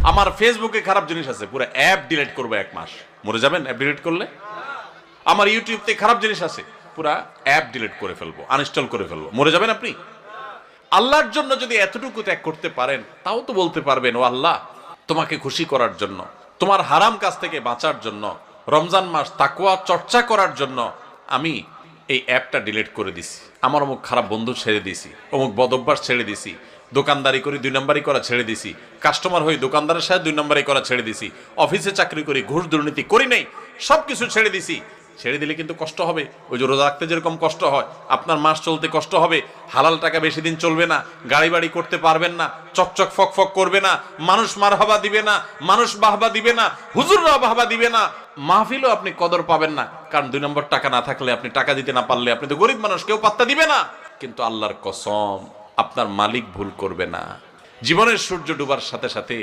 আমার ফেসবুকে খারাপ জিনিস আছে, পুরো অ্যাপ ডিলিট করবো 1 মাস। মরে যাবেন অ্যাপ ডিলিট করলে? আমার ইউটিউবতে খারাপ জিনিস আছে, পুরা অ্যাপ ডিলিট করে ফেলবো, আনইনস্টল করে ফেলবো। মরে যাবেন আপনি? আল্লাহর জন্য যদি এতটুকু ত্যাগ করতে পারেন, তাও তো বলতে পারবেন, ও আল্লাহ, তোমাকে খুশি করার জন্য, তোমার হারাম কাজ থেকে বাঁচার জন্য, রমজান মাস তাকওয়া চর্চা করার জন্য আমি এই অ্যাপটা ডিলিট করে দিছি। আমার অমুক খারাপ বন্ধু ছেড়ে দিছি, অমুক বদভ্যাস ছেড়ে দিছি, দোকানদারি করি 2 নম্বরই করা ছেড়ে দিছি, কাস্টমার হই দোকানদারের সাথে 2 নম্বরই করা ছেড়ে দিছি, অফিসে চাকরি করি ঘুষ দুর্নীতি করি নাই, সবকিছু ছেড়ে দিছি। ছেড়ে দিলে কিন্তু কষ্ট হবে, ওই যে রোজা রাখতে যেরকম কষ্ট হয়, আপনার মাস চলতে কষ্ট হবে, হালাল টাকা বেশি দিন চলবে না, গাড়ি বাড়ি করতে পারবেন না, চকচক ফক ফক করবে না, মানুষ মারহাবা দিবে না, মানুষ বাহবা দিবে না, হুজুররা বাহবা দিবে না, মাহফিলও আপনি কদর পাবেন না, কারণ 2 নম্বর টাকা না থাকলে, আপনি টাকা দিতে না পারলে, আপনি তো গরিব মানুষ, কেউ পাত্তা দিবে না। কিন্তু আল্লাহর কসম, আপনার মালিক ভুল করবে না। জীবনের সূর্য ডুবার সাথে সাথে